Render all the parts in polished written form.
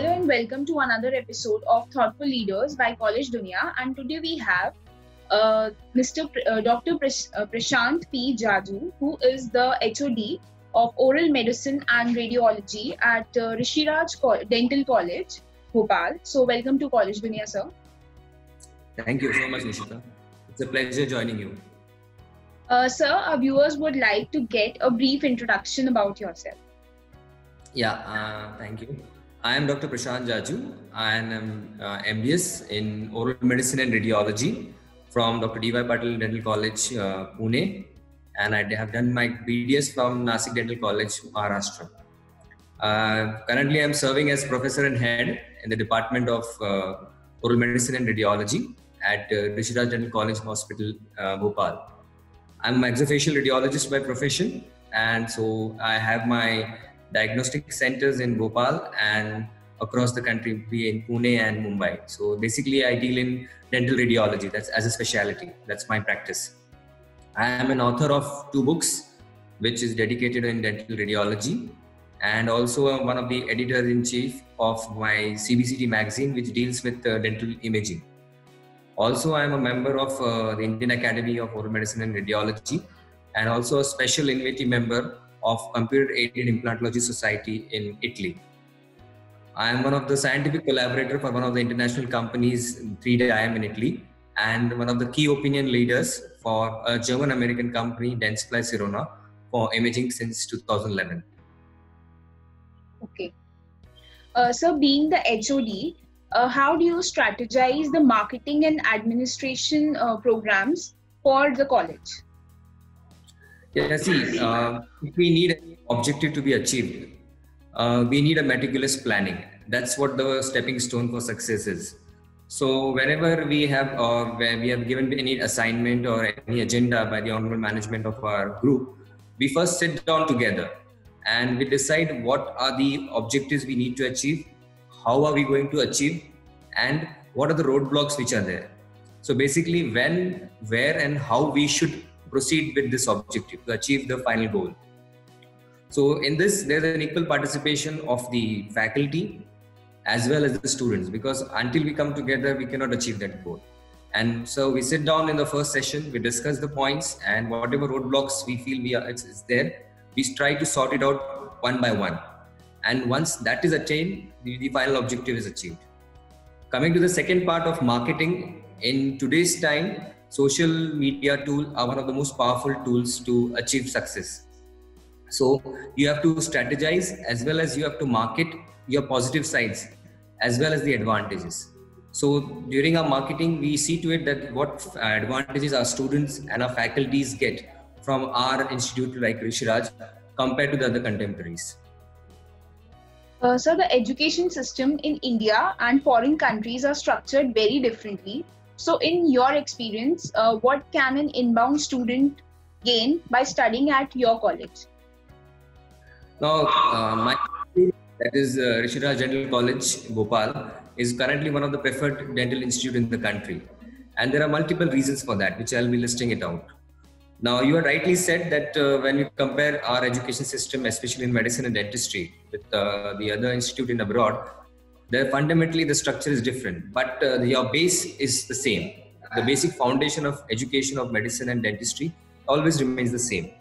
Hello and welcome to another episode of Thoughtful Leaders by College Dunia. And today we have Dr. Prashant P. Jaju, who is the HOD of Oral Medicine and Radiology at Rishiraj Dental College, Bhopal. So welcome to College Dunia, sir. Thank you so much, Nishita. It's a pleasure joining you. Sir, our viewers would like to get a brief introduction about yourself. Yeah, thank you. I am Dr. Prashant Jaju. I am MBS in Oral Medicine and Radiology from Dr. D.Y. Patil Dental College, Pune. And I have done my BDS from Nasik Dental College, Maharashtra. Currently, I am serving as Professor and Head in the Department of Oral Medicine and Radiology at Rishiraj Dental College Hospital, Bhopal. I'm an maxillofacial radiologist by profession, and so I have my diagnostic centers in Bhopal and across the country, be in Pune and Mumbai. So basically, I deal in dental radiology. That's as a specialty. That's my practice. I am an author of 2 books, which is dedicated in dental radiology, and also one of the editors-in-chief of my CBCT magazine, which deals with dental imaging. Also, I am a member of the Indian Academy of Oral Medicine and Radiology, and also a special innovative member of Computer-Aided Implantology Society in Italy. I am one of the scientific collaborators for one of the international companies, 3Diam in Italy, and one of the key opinion leaders for a German-American company, Dentsply Sirona, for imaging since 2011. Okay. So being the HOD, how do you strategize the marketing and administration programs for the college? Yeah, see, if we need an objective to be achieved, we need a meticulous planning. That's what the stepping stone for success is. So whenever we have where we have given any assignment or any agenda by the honorable management of our group, we first sit down together and we decide what are the objectives we need to achieve, how are we going to achieve, and what are the roadblocks which are there. So basically when, where and how we should proceed with this objective to achieve the final goal. So in this, there's an equal participation of the faculty as well as the students, because until we come together, we cannot achieve that goal. And so we sit down in the first session, we discuss the points, and whatever roadblocks we feel it's there, we try to sort it out one by one. And once that is attained, the final objective is achieved. Coming to the second part of marketing, in today's time, social media tools are one of the most powerful tools to achieve success. So you have to strategize as well as you have to market your positive sides as well as the advantages. So during our marketing, we see to it that what advantages our students and our faculties get from our institute like Rishiraj compared to the other contemporaries. So the education system in India and foreign countries are structured very differently. So in your experience, what can an inbound student gain by studying at your college? Now, my institute, that is Rishiraj Dental College, Bhopal, is currently one of the preferred dental institute in the country. And there are multiple reasons for that, which I'll be listing it out. Now, you have rightly said that when we compare our education system, especially in medicine and dentistry, with the other institute in abroad, fundamentally the structure is different, but your base is the same. The basic foundation of education of medicine and dentistry always remains the same.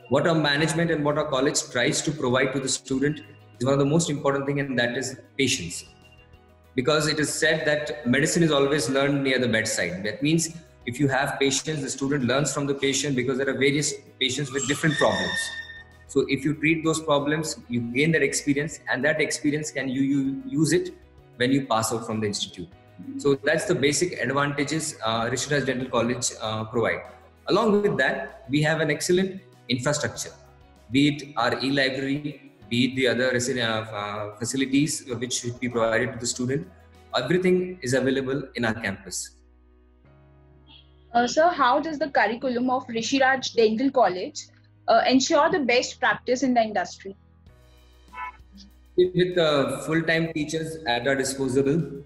What our management and what our college tries to provide to the student is one of the most important things, and that is patience. Because it is said that medicine is always learned near the bedside. That means if you have patience, the student learns from the patient, because there are various patients with different problems. So if you treat those problems, you gain that experience, and that experience can you use it when you pass out from the institute. So that's the basic advantages Rishiraj Dental College provide. Along with that, we have an excellent infrastructure, be it our e-library, be it the other facilities which should be provided to the student. Everything is available in our campus. So how does the curriculum of Rishiraj Dental College ensure the best practice in the industry? With full-time teachers at our disposal,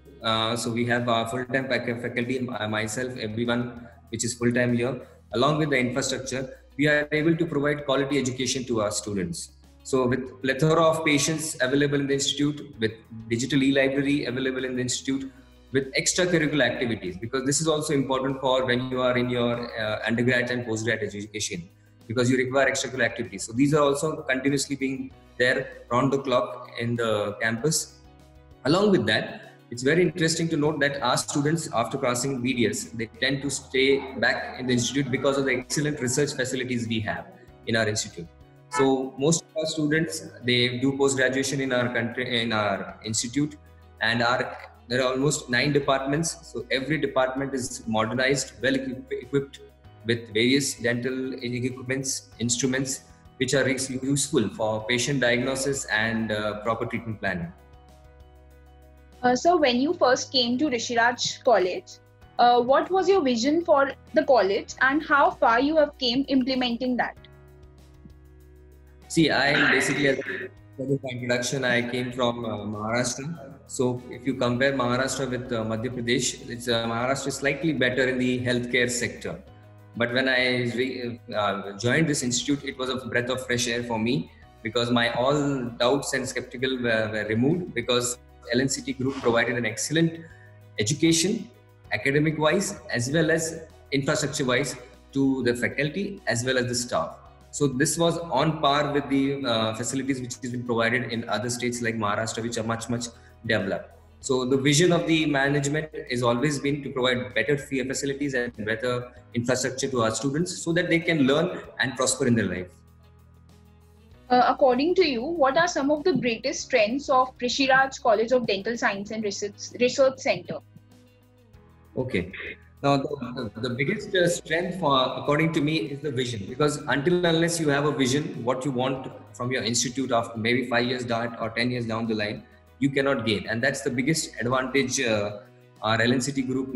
so we have our full-time faculty, myself, everyone which is full-time here, along with the infrastructure, we are able to provide quality education to our students. So with plethora of patients available in the institute, with digital e-library available in the institute, with extracurricular activities, because this is also important for when you are in your undergrad and postgrad education, because you require extracurricular activities. So these are also continuously being there round the clock in the campus. Along with that, it's very interesting to note that our students, after crossing BDS, they tend to stay back in the institute because of the excellent research facilities we have in our institute. So most of our students, they do post-graduation in our country, in our institute, and there are almost 9 departments. So every department is modernized, well equipped with various dental equipments, instruments, which are useful for patient diagnosis and proper treatment planning. So when you first came to Rishiraj College, what was your vision for the college and how far you have came implementing that? See, I basically, as a introduction, I came from Maharashtra. So if you compare Maharashtra with Madhya Pradesh, Maharashtra is slightly better in the healthcare sector. But when I joined this institute, it was a breath of fresh air for me, because my all doubts and skeptical were removed, because LNCT Group provided an excellent education, academic wise, as well as infrastructure wise, to the faculty as well as the staff. So this was on par with the facilities which has been provided in other states like Maharashtra, which are much developed. So the vision of the management has always been to provide better facilities and better infrastructure to our students, so that they can learn and prosper in their life. According to you, what are some of the greatest strengths of Rishiraj College of Dental Science and Research Center? Okay. Now, the biggest strength, according to me, is the vision. Because unless you have a vision, what you want from your institute after maybe 5 years down or 10 years down the line, you cannot gain. And that's the biggest advantage our LNCT Group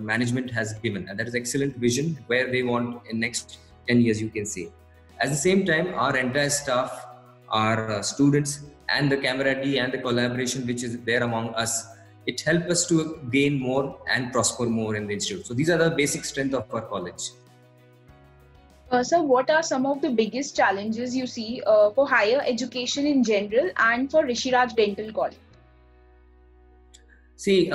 management has given. And that is excellent vision where they want in next 10 years, you can say. At the same time, our entire staff, our students, and the camaraderie and the collaboration which is there among us, it helps us to gain more and prosper more in the institute. So these are the basic strengths of our college. So what are some of the biggest challenges you see for higher education in general and for Rishiraj Dental College? See,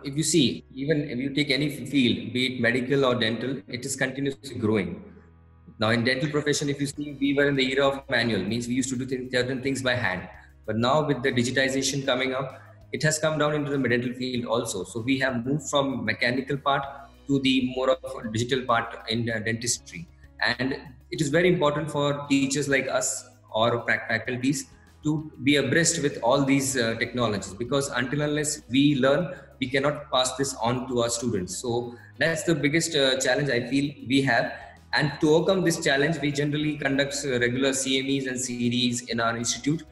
if you see, even if you take any field, be it medical or dental, it is continuously growing. Now in dental profession, if you see, we were in the era of manual, means we used to do certain things by hand. But now with the digitization coming up, it has come down into the dental field also. So we have moved from mechanical part to the more of digital part in dentistry. And it is very important for teachers like us or faculties to be abreast with all these technologies, because unless we learn, we cannot pass this on to our students. So that's the biggest challenge I feel we have. And to overcome this challenge, we generally conduct regular CMEs and series in our institute.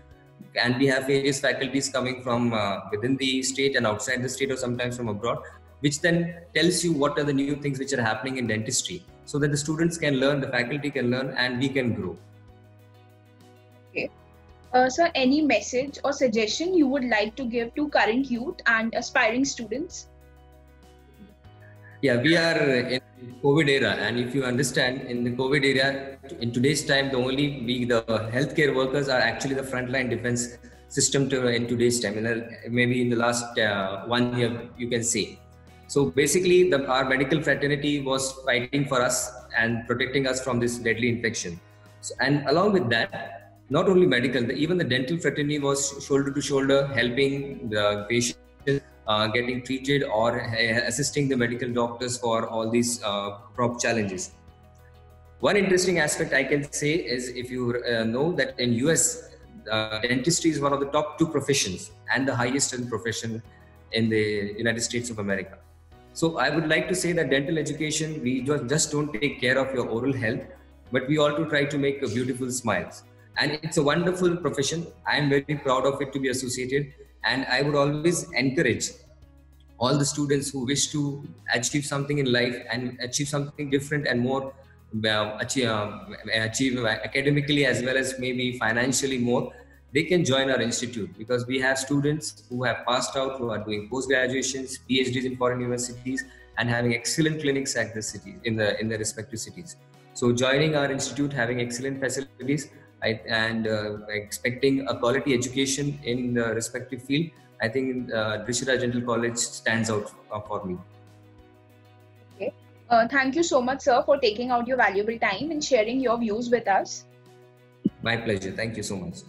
And we have various faculties coming from within the state and outside the state, or sometimes from abroad, which then tells you what are the new things which are happening in dentistry, so that the students can learn, the faculty can learn, and we can grow. Okay. Sir, any message or suggestion you would like to give to current youth and aspiring students? Yeah, we are in COVID era, and if you understand, in the COVID era, in today's time, the healthcare workers are actually the frontline defense system in today's time. Maybe in the last 1 year, you can say. So basically, our medical fraternity was fighting for us and protecting us from this deadly infection. So, and along with that, not only medical, even the dental fraternity was shoulder to shoulder, helping the patients getting treated or assisting the medical doctors for all these crop challenges. One interesting aspect I can say is, if you know that in US, dentistry is one of the top 2 professions and the highest in profession in the United States of America. So I would like to say that dental education, we just don't take care of your oral health, but we also try to make beautiful smiles. And it's a wonderful profession. I am very proud of it to be associated. And I would always encourage all the students who wish to achieve something in life and achieve something different and more, achieve academically as well as maybe financially more, they can join our institute, because we have students who have passed out, who are doing post-graduations, PhDs in foreign universities, and having excellent clinics at the cities, in the respective cities. So joining our institute, having excellent facilities, and expecting a quality education in the respective field, I think Drishira General College stands out for me. Okay. Thank you so much, sir, for taking out your valuable time and sharing your views with us. My pleasure. Thank you so much.